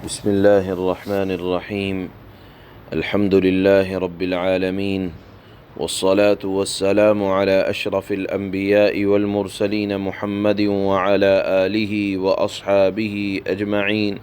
بسم الله الرحمن الرحيم. الحمد لله رب العالمين، والصلاة والسلام على أشرف الأنبياء والمرسلين محمد وعلى آله وأصحابه أجمعين.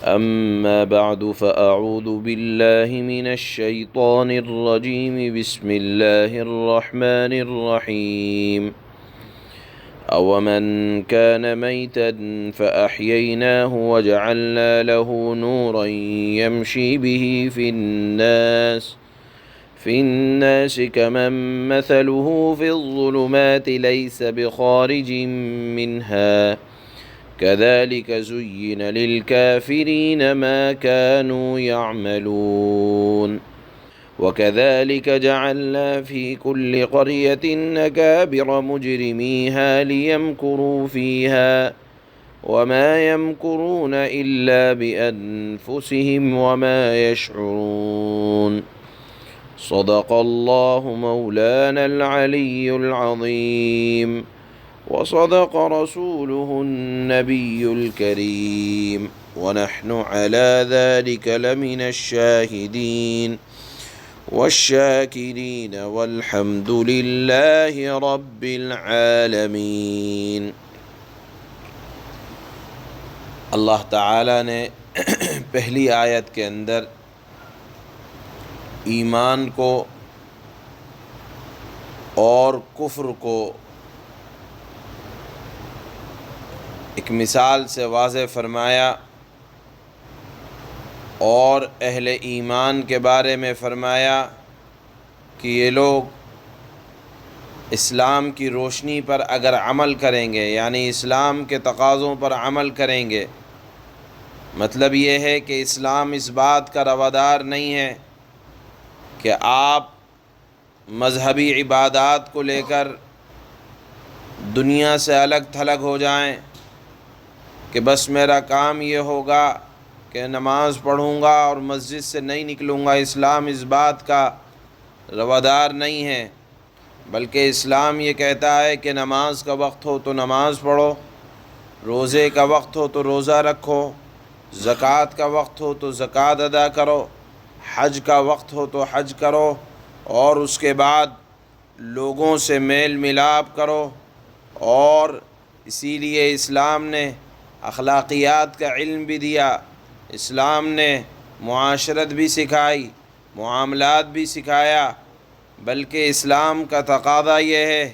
أما بعد، فأعوذ بالله من الشيطان الرجيم. بسم الله الرحمن الرحيم. أَوَمَنْ كَانَ مَيْتًا فَأَحْيَيْنَاهُ وَجَعَلْنَا لَهُ نُورًا يَمْشِي بِهِ في الناس كمن مثله في الظلمات ليس بخارج منها كذلك زين للكافرين ما كانوا يعملون. وَكَذَلِكَ جَعَلْنَا فِي كُلِّ قَرْيَةٍ أَكَابِرَ مُجْرِمِيهَا لِيَمْكُرُوا فِيهَا وَمَا يَمْكُرُونَ إِلَّا بِأَنفُسِهِمْ وَمَا يَشْعُرُونَ. صدق الله مولانا العلي العظيم، وصدق رسوله النبي الكريم، ونحن على ذلك لمن الشاهدين والشاکرین والحمد للہ رب العالمین۔ اللہ تعالیٰ نے پہلی آیت کے اندر ایمان کو اور کفر کو ایک مثال سے واضح فرمایا، اور اہل ایمان کے بارے میں فرمایا کہ یہ لوگ اسلام کی روشنی پر اگر عمل کریں گے، یعنی اسلام کے تقاضوں پر عمل کریں گے، مطلب یہ ہے کہ اسلام اس بات کا روادار نہیں ہے کہ آپ مذہبی عبادات کو لے کر دنیا سے الگ تھلگ ہو جائیں کہ بس میرا کام یہ ہوگا کہ نماز پڑھوں گا اور مسجد سے نہیں نکلوں گا۔ اسلام اس بات کا روادار نہیں ہے، بلکہ اسلام یہ کہتا ہے کہ نماز کا وقت ہو تو نماز پڑھو، روزے کا وقت ہو تو روزہ رکھو، زکوٰۃ کا وقت ہو تو زکوٰۃ ادا کرو، حج کا وقت ہو تو حج کرو، اور اس کے بعد لوگوں سے میل ملاپ کرو۔ اور اسی لیے اسلام نے اخلاقیات کا علم بھی دیا، اسلام نے معاشرت بھی سکھائی، معاملات بھی سکھایا، بلکہ اسلام کا تقاضا یہ ہے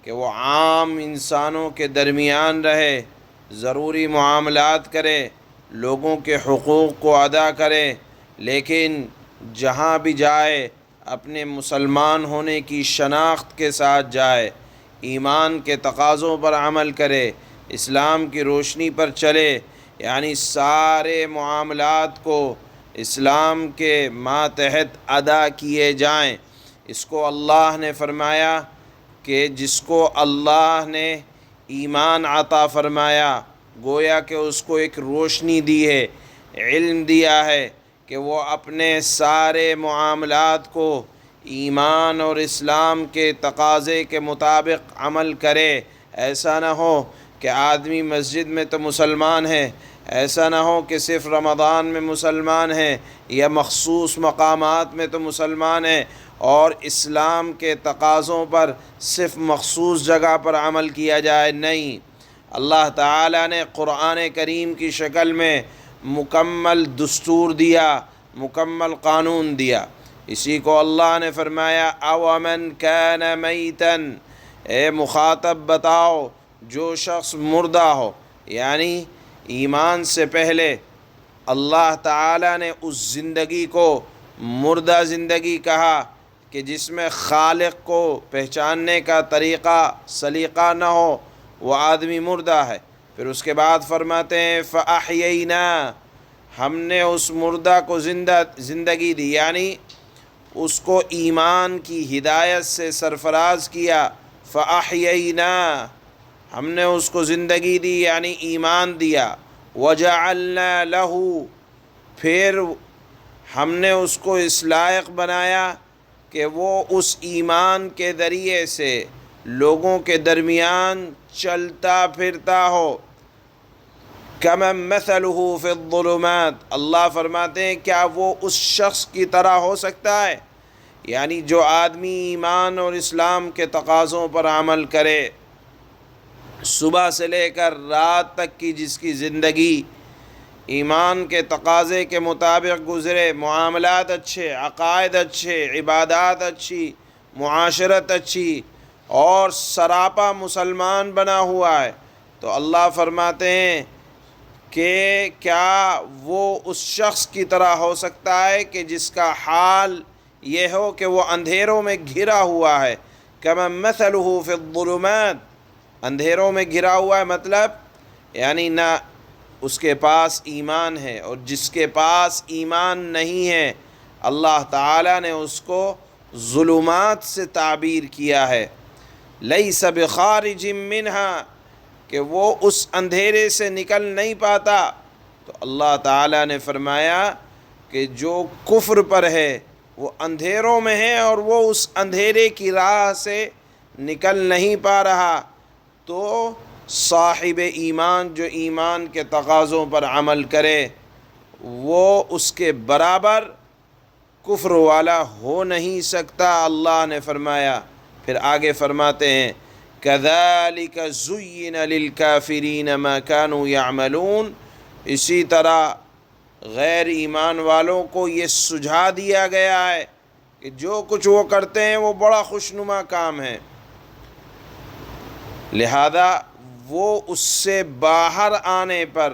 کہ وہ عام انسانوں کے درمیان رہے، ضروری معاملات کرے، لوگوں کے حقوق کو ادا کرے، لیکن جہاں بھی جائے اپنے مسلمان ہونے کی شناخت کے ساتھ جائے، ایمان کے تقاضوں پر عمل کرے، اسلام کی روشنی پر چلے، یعنی سارے معاملات کو اسلام کے ماتحت ادا کیے جائیں۔ اس کو اللہ نے فرمایا کہ جس کو اللہ نے ایمان عطا فرمایا، گویا کہ اس کو ایک روشنی دی ہے، علم دیا ہے کہ وہ اپنے سارے معاملات کو ایمان اور اسلام کے تقاضے کے مطابق عمل کرے۔ ایسا نہ ہو کہ آدمی مسجد میں تو مسلمان ہے، ایسا نہ ہو کہ صرف رمضان میں مسلمان ہیں یا مخصوص مقامات میں تو مسلمان ہیں، اور اسلام کے تقاضوں پر صرف مخصوص جگہ پر عمل کیا جائے۔ نہیں، اللہ تعالیٰ نے قرآن کریم کی شکل میں مکمل دستور دیا، مکمل قانون دیا۔ اسی کو اللہ نے فرمایا اَوَمَنْ كَانَ مَيْتًا، اے مخاطب بتاؤ جو شخص مردہ ہو، یعنی ایمان سے پہلے اللہ تعالیٰ نے اس زندگی کو مردہ زندگی کہا کہ جس میں خالق کو پہچاننے کا طریقہ سلیقہ نہ ہو، وہ آدمی مردہ ہے۔ پھر اس کے بعد فرماتے ہیں فَأَحْيَيْنَا، ہم نے اس مردہ کو زندگی دی، یعنی اس کو ایمان کی ہدایت سے سرفراز کیا۔ فَأَحْيَيْنَا، ہم نے اس کو زندگی دی یعنی ایمان دیا۔ وَجَعَلْنَا لَهُ، پھر ہم نے اس کو اس لائق بنایا کہ وہ اس ایمان کے ذریعے سے لوگوں کے درمیان چلتا پھرتا ہو، کمن مثلہ فی الظلمات، اللہ فرماتے ہیں کیا وہ اس شخص کی طرح ہو سکتا ہے، یعنی جو آدمی ایمان اور اسلام کے تقاضوں پر عمل کرے، صبح سے لے کر رات تک کی جس کی زندگی ایمان کے تقاضے کے مطابق گزرے، معاملات اچھے، عقائد اچھے، عبادات اچھی، معاشرت اچھی، اور سراپا مسلمان بنا ہوا ہے، تو اللہ فرماتے ہیں کہ کیا وہ اس شخص کی طرح ہو سکتا ہے کہ جس کا حال یہ ہو کہ وہ اندھیروں میں گھرا ہوا ہے، کمن مثلہ فی الظلمات، اندھیروں میں گھرا ہوا ہے، مطلب یعنی نہ اس کے پاس ایمان ہے، اور جس کے پاس ایمان نہیں ہے اللہ تعالیٰ نے اس کو ظلمات سے تعبیر کیا ہے، لیس بخارج منہا، کہ وہ اس اندھیرے سے نکل نہیں پاتا۔ تو اللہ تعالیٰ نے فرمایا کہ جو کفر پر ہے وہ اندھیروں میں ہے اور وہ اس اندھیرے کی راہ سے نکل نہیں پا رہا، تو صاحب ایمان جو ایمان کے تقاضوں پر عمل کرے وہ اس کے برابر کفر والا ہو نہیں سکتا، اللہ نے فرمایا۔ پھر آگے فرماتے ہیں كَذَلِكَ زُيِّنَ لِلْكَافِرِينَ مَا كَانُوا يَعْمَلُونَ، اسی طرح غیر ایمان والوں کو یہ سجھا دیا گیا ہے کہ جو کچھ وہ کرتے ہیں وہ بڑا خوشنما کام ہے، لہذا وہ اس سے باہر آنے پر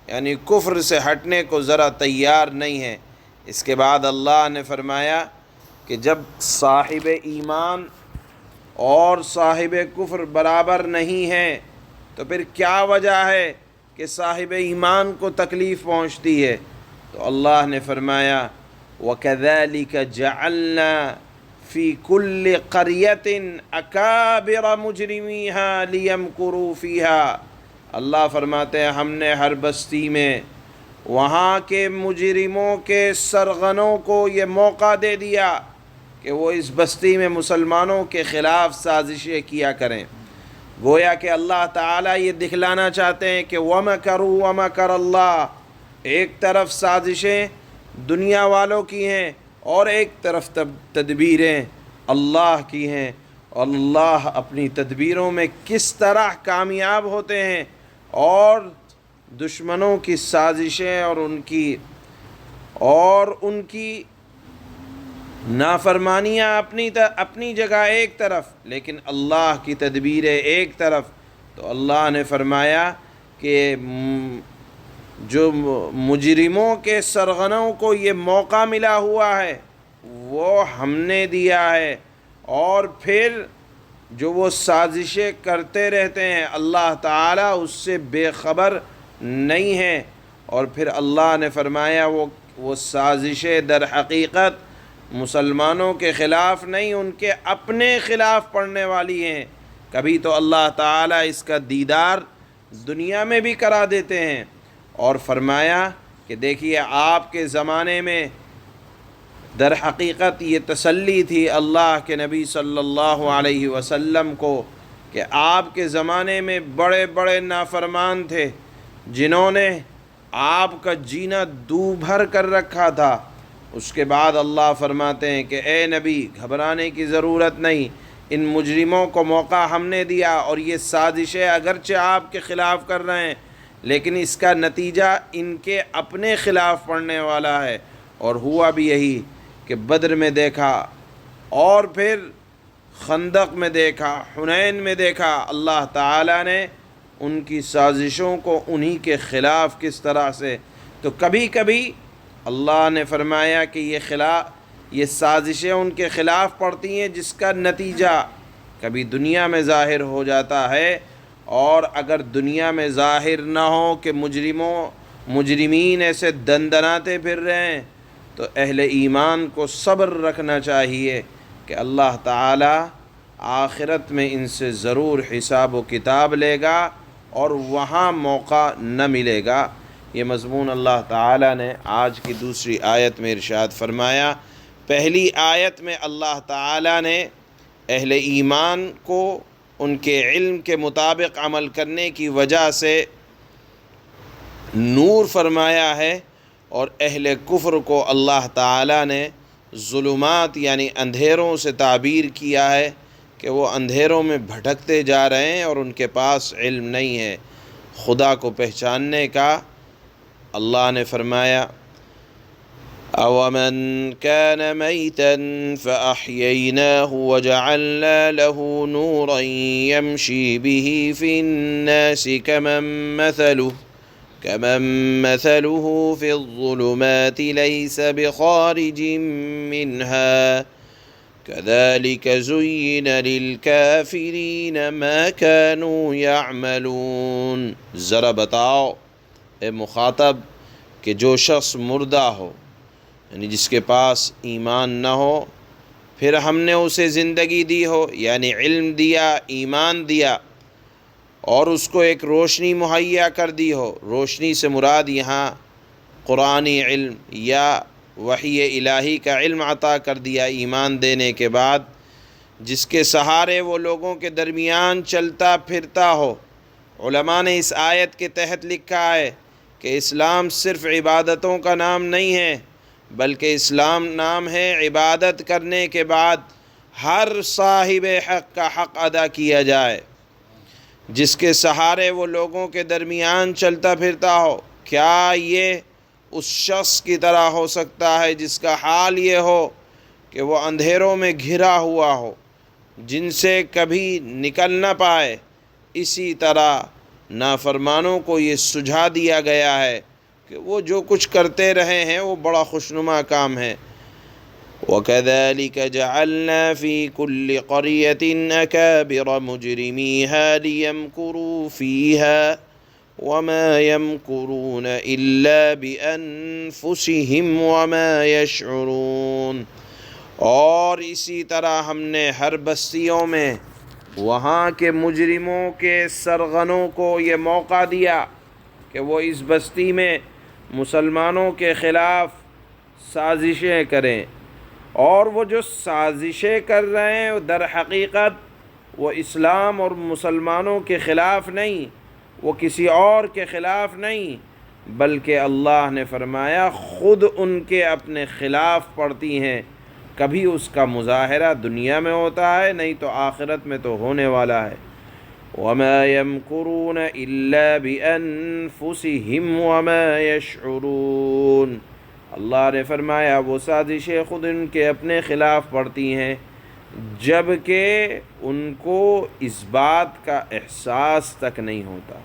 یعنی کفر سے ہٹنے کو ذرا تیار نہیں ہے۔ اس کے بعد اللہ نے فرمایا کہ جب صاحب ایمان اور صاحب کفر برابر نہیں ہیں تو پھر کیا وجہ ہے کہ صاحب ایمان کو تکلیف پہنچتی ہے؟ تو اللہ نے فرمایا وَكَذَلِكَ جَعَلْنَا فِي كُلِّ قَرْيَةٍ أَكَابِرَ مُجْرِمِيهَا لِيَمْكُرُوا فِيهَا، اللہ فرماتے ہیں ہم نے ہر بستی میں وہاں کے مجرموں کے سرغنوں کو یہ موقع دے دیا کہ وہ اس بستی میں مسلمانوں کے خلاف سازشیں کیا کریں، گویا کہ اللہ تعالیٰ یہ دکھلانا چاہتے ہیں کہ وَمَكَرُوا وَمَكَرَ اللَّهُ، ایک طرف سازشیں دنیا والوں کی ہیں اور ایک طرف تدبیریں اللہ کی ہیں، اللہ اپنی تدبیروں میں کس طرح کامیاب ہوتے ہیں، اور دشمنوں کی سازشیں اور ان کی نافرمانیاں اپنی جگہ ایک طرف، لیکن اللہ کی تدبیریں ایک طرف۔ تو اللہ نے فرمایا کہ جو مجرموں کے سرغنوں کو یہ موقع ملا ہوا ہے وہ ہم نے دیا ہے، اور پھر جو وہ سازشیں کرتے رہتے ہیں اللہ تعالیٰ اس سے بے خبر نہیں ہے، اور پھر اللہ نے فرمایا وہ سازشیں در حقیقت مسلمانوں کے خلاف نہیں، ان کے اپنے خلاف پڑنے والی ہیں۔ کبھی تو اللہ تعالیٰ اس کا دیدار دنیا میں بھی کرا دیتے ہیں، اور فرمایا کہ دیکھیے آپ کے زمانے میں در حقیقت یہ تسلی تھی اللہ کے نبی صلی اللہ علیہ وسلم کو کہ آپ کے زمانے میں بڑے بڑے نافرمان تھے جنہوں نے آپ کا جینا دو بھر کر رکھا تھا۔ اس کے بعد اللہ فرماتے ہیں کہ اے نبی گھبرانے کی ضرورت نہیں، ان مجرموں کو موقع ہم نے دیا، اور یہ سازشیں اگرچہ آپ کے خلاف کر رہے ہیں لیکن اس کا نتیجہ ان کے اپنے خلاف پڑنے والا ہے۔ اور ہوا بھی یہی کہ بدر میں دیکھا، اور پھر خندق میں دیکھا، حنین میں دیکھا، اللہ تعالیٰ نے ان کی سازشوں کو انہی کے خلاف کس طرح سے۔ تو کبھی کبھی اللہ نے فرمایا کہ یہ سازشیں ان کے خلاف پڑتی ہیں جس کا نتیجہ کبھی دنیا میں ظاہر ہو جاتا ہے، اور اگر دنیا میں ظاہر نہ ہو کہ مجرمین ایسے دندناتے پھر رہے ہیں تو اہل ایمان کو صبر رکھنا چاہیے کہ اللہ تعالیٰ آخرت میں ان سے ضرور حساب و کتاب لے گا اور وہاں موقع نہ ملے گا۔ یہ مضمون اللہ تعالیٰ نے آج کی دوسری آیت میں ارشاد فرمایا۔ پہلی آیت میں اللہ تعالیٰ نے اہل ایمان کو ان کے علم کے مطابق عمل کرنے کی وجہ سے نور فرمایا ہے، اور اہل کفر کو اللہ تعالیٰ نے ظلمات یعنی اندھیروں سے تعبیر کیا ہے کہ وہ اندھیروں میں بھٹکتے جا رہے ہیں اور ان کے پاس علم نہیں ہے خدا کو پہچاننے کا۔ اللہ نے فرمایا أَوَمَنْ كَانَ مَيْتًا فَأَحْيَيْنَاهُ وَجَعَلْنَا لَهُ نُورًا يَمْشِي بِهِ فِي النَّاسِ كَمَنْ مَثَلُهُ فِي الظُّلُمَاتِ لَيْسَ بِخَارِجٍ مِّنْهَا كَذَلِكَ زُيِّنَ لِلْكَافِرِينَ مَا كَانُوا يَعْمَلُونَ۔ ذرا بتاؤ اے مخاطب کہ جو شخص مردہ ہو، یعنی جس کے پاس ایمان نہ ہو، پھر ہم نے اسے زندگی دی ہو، یعنی علم دیا، ایمان دیا، اور اس کو ایک روشنی مہیا کر دی ہو۔ روشنی سے مراد یہاں قرآنی علم یا وحی الہی کا علم عطا کر دیا ایمان دینے کے بعد، جس کے سہارے وہ لوگوں کے درمیان چلتا پھرتا ہو۔ علماء نے اس آیت کے تحت لکھا ہے کہ اسلام صرف عبادتوں کا نام نہیں ہے، بلکہ اسلام نام ہے عبادت کرنے کے بعد ہر صاحب حق کا حق ادا کیا جائے، جس کے سہارے وہ لوگوں کے درمیان چلتا پھرتا ہو۔ کیا یہ اس شخص کی طرح ہو سکتا ہے جس کا حال یہ ہو کہ وہ اندھیروں میں گھرا ہوا ہو، جن سے کبھی نکل نہ پائے؟ اسی طرح نافرمانوں کو یہ سجھا دیا گیا ہے کہ وہ جو کچھ کرتے رہے ہیں وہ بڑا خوشنما کام ہے۔ وَكَذَلِكَ جَعَلْنَا فِي كُلِّ قَرْيَةٍ أَكَابِرَ مُجْرِمِيهَا لِيَمْكُرُوا فِيهَا وَمَا يَمْكُرُونَ إِلَّا بِأَنفُسِهِمْ وَمَا يَشْعُرُونَ۔ اور اسی طرح ہم نے ہر بستیوں میں وہاں کے مجرموں کے سرغنوں کو یہ موقع دیا کہ وہ اس بستی میں مسلمانوں کے خلاف سازشیں کریں، اور وہ جو سازشیں کر رہے ہیں در حقیقت وہ اسلام اور مسلمانوں کے خلاف نہیں، وہ کسی اور کے خلاف نہیں، بلکہ اللہ نے فرمایا خود ان کے اپنے خلاف پڑتی ہیں۔ کبھی اس کا مظاہرہ دنیا میں ہوتا ہے، نہیں تو آخرت میں تو ہونے والا ہے۔ وَمَا يَمْكُرُونَ إِلَّا بِأَنفُسِهِمْ وَمَا يَشْعُرُونَ۔ اللہ نے فرمایا وہ سازشیں خود ان کے اپنے خلاف پڑتی ہیں، جب کہ ان کو اس بات کا احساس تک نہیں ہوتا۔